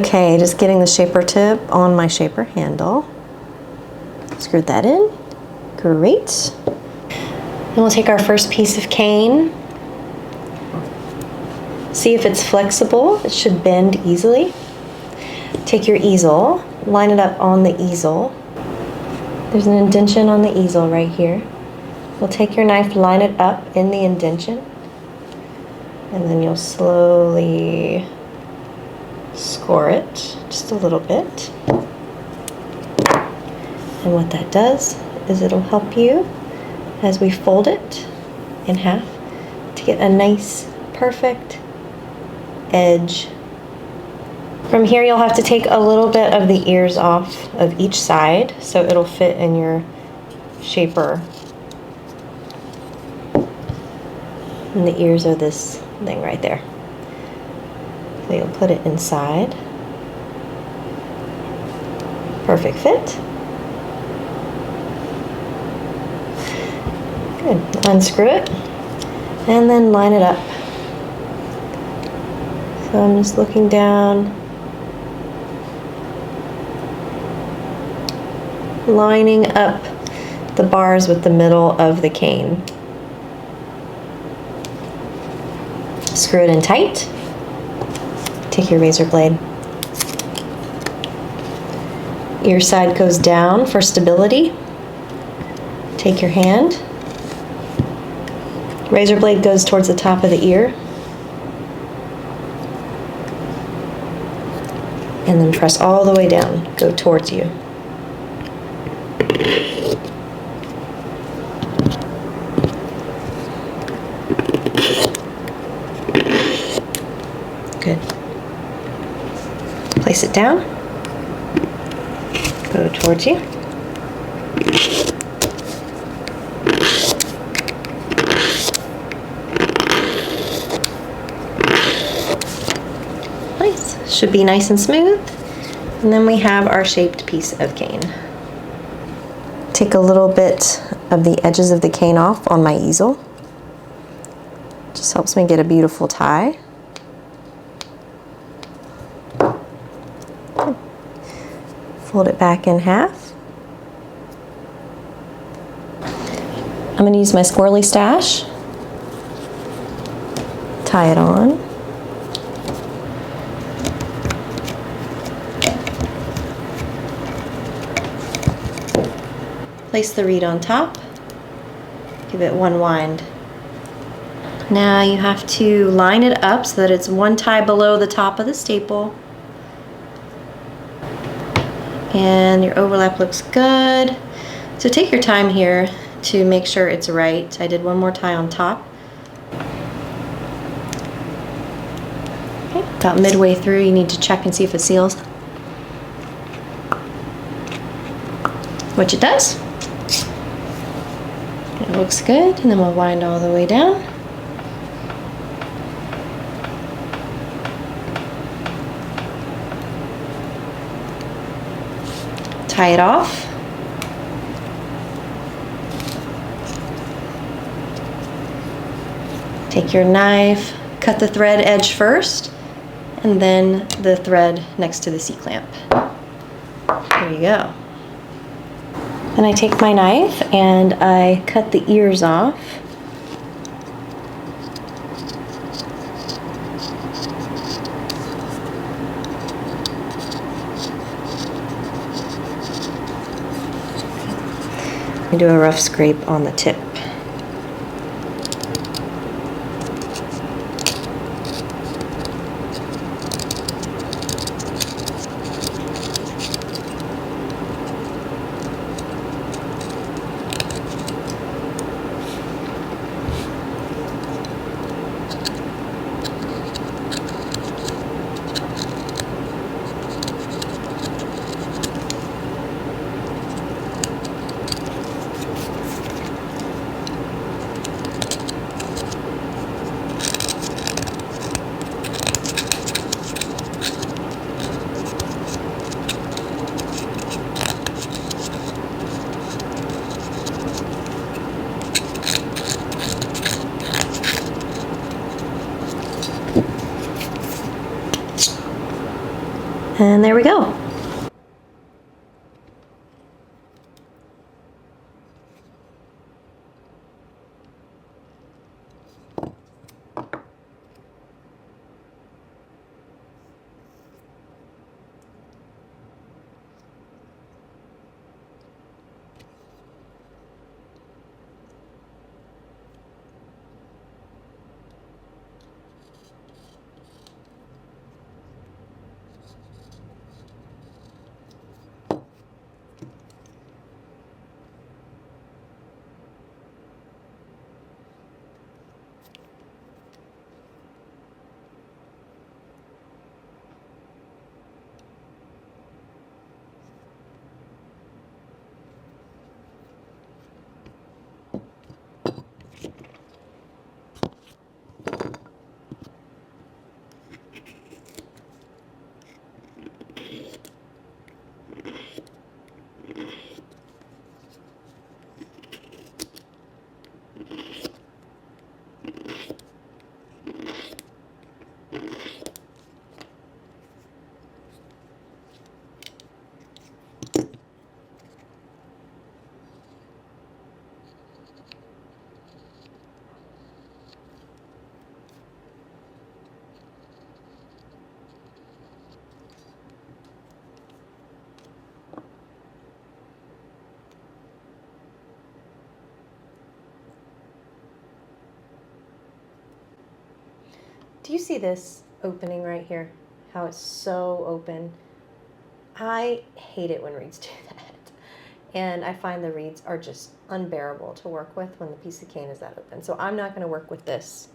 Okay, just getting the shaper tip on my shaper handle. Screwed that in. Great. Then we'll take our first piece of cane. See if it's flexible. It should bend easily. Take your easel, line it up on the easel. There's an indentation on the easel right here. We'll take your knife, line it up in the indentation, and then you'll slowly score it just a little bit. And what that does is it'll help you as we fold it in half to get a nice, perfect edge. From here you'll have to take a little bit of the ears off of each side so it'll fit in your shaper. And the ears are this thing right there. So you'll put it inside. Perfect fit. Good. Unscrew it and then line it up. So I'm just looking down, lining up the bars with the middle of the cane. Screw it in tight. Take your razor blade. Ear side goes down for stability. Take your hand. Razor blade goes towards the top of the ear. And then press all the way down. Go towards you. Good. Place it down. Go towards you. Nice. Should be nice and smooth. And then we have our shaped piece of cane. Take a little bit of the edges of the cane off on my easel. Just helps me get a beautiful tie. Fold it back in half. I'm going to use my squirrely stash. Tie it on. Place the reed on top. Give it one wind. Now you have to line it up so that it's one tie below the top of the staple. And your overlap looks good. So take your time here to make sure it's right. I did one more tie on top. Okay, about midway through you need to check and see if it seals. Which it does. It looks good, and then we'll wind all the way down. Tie it off. Take your knife, cut the thread edge first, and then the thread next to the C-clamp. There you go. Then I take my knife and I cut the ears off. I do a rough scrape on the tip. And there we go. Do you see this opening right here? How it's so open. I hate it when reeds do that. And I find the reeds are just unbearable to work with when the piece of cane is that open. So I'm not going to work with this.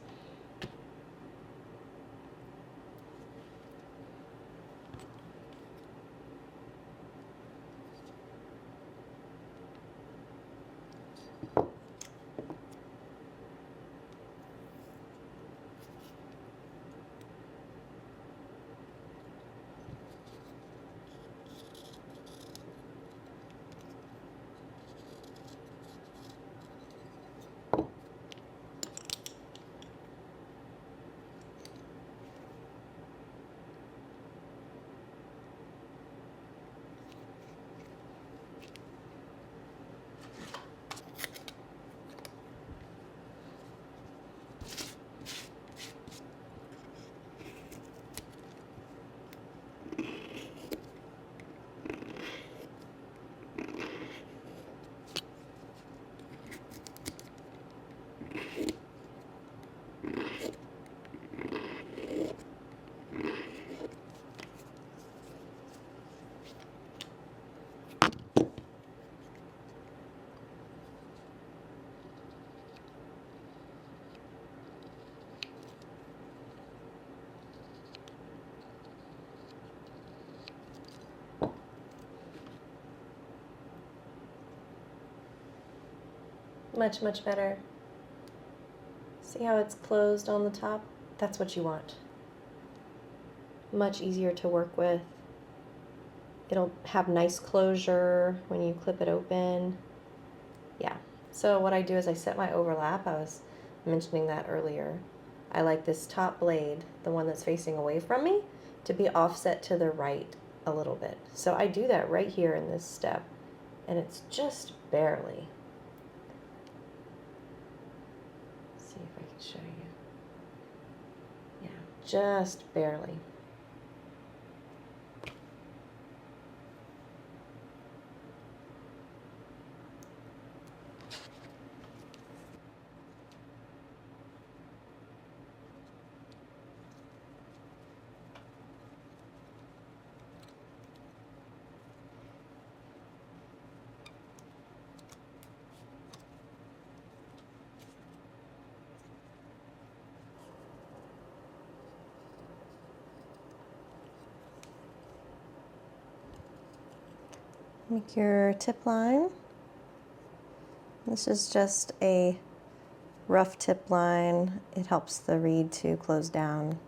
Much, much better. See how it's closed on the top? That's what you want. Much easier to work with. It'll have nice closure when you clip it open. Yeah. So what I do is I set my overlap. I was mentioning that earlier. I like this top blade, the one that's facing away from me, to be offset to the right a little bit. So I do that right here in this step, and it's just barely. Let's see if I can show you. Yeah, just barely. Make your tip line. This is just a rough tip line. It helps the reed to close down.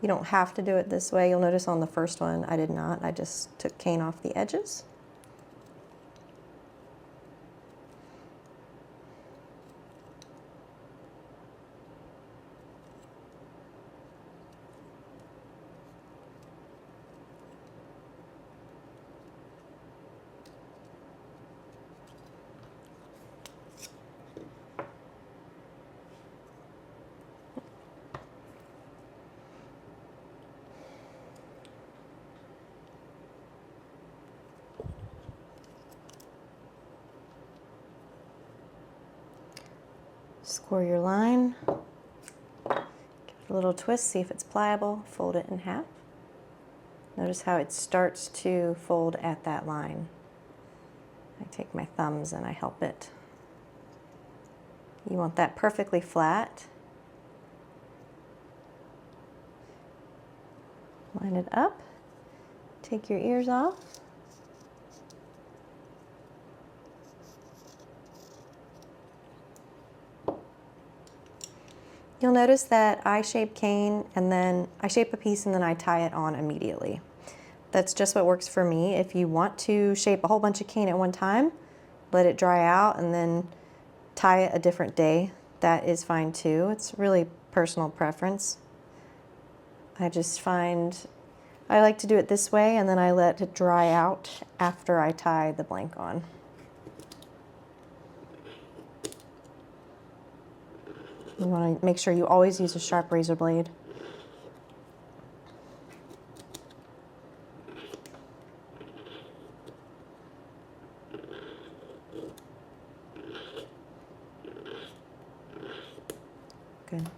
You don't have to do it this way. You'll notice on the first one I did not. I just took cane off the edges. Score your line. Give it a little twist, see if it's pliable. Fold it in half. Notice how it starts to fold at that line. I take my thumbs and I help it. You want that perfectly flat. Line it up. Take your ears off. You'll notice that I shape cane and then I shape a piece and then I tie it on immediately. That's just what works for me. If you want to shape a whole bunch of cane at one time, let it dry out and then tie it a different day. That is fine too. It's really personal preference. I just find I like to do it this way and then I let it dry out after I tie the blank on. You want to make sure you always use a sharp razor blade. Good.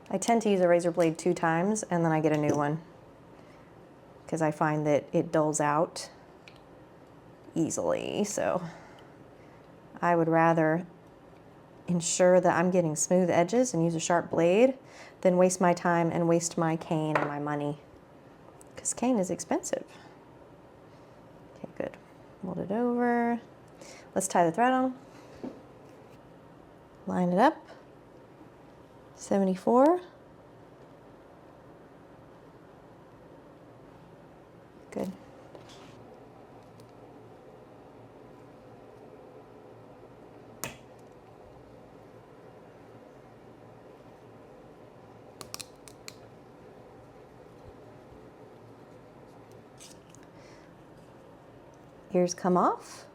I tend to use a razor blade 2 times and then I get a new one because I find that it dulls out easily. So I would rather ensure that I'm getting smooth edges and use a sharp blade than waste my time and waste my cane and my money, because cane is expensive. Okay, good. Fold it over. Let's tie the thread on. Line it up. 74. Good. Ears come off.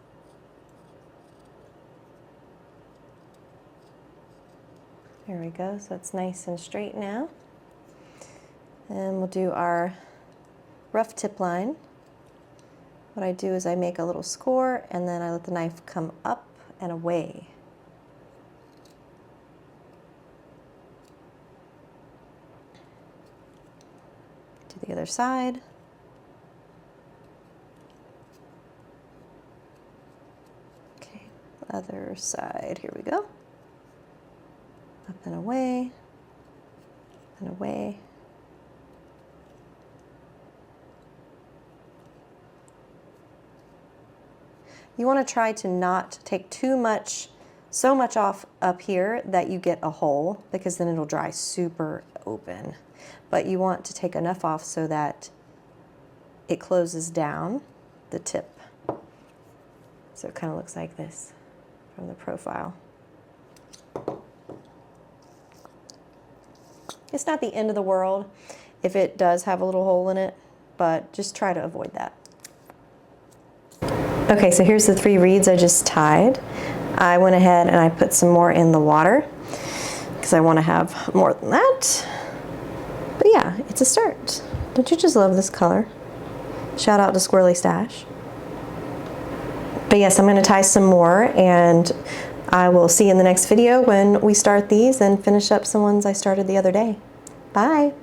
There we go, so it's nice and straight now. And we'll do our rough tip line. What I do is I make a little score and then I let the knife come up and away. To the other side. Other side, here we go. Up and away, and away. You want to try to not take so much off up here that you get a hole, because then it'll dry super open. But you want to take enough off so that it closes down the tip. So it kind of looks like this from the profile. It's not the end of the world if it does have a little hole in it, but just try to avoid that. Okay, so here's the 3 reeds I just tied. I went ahead and I put some more in the water because I want to have more than that. But yeah, it's a start. Don't you just love this color? Shout out to Squirrely Stash. But yes, I'm going to tie some more, and I will see you in the next video when we start these and finish up some ones I started the other day. Bye!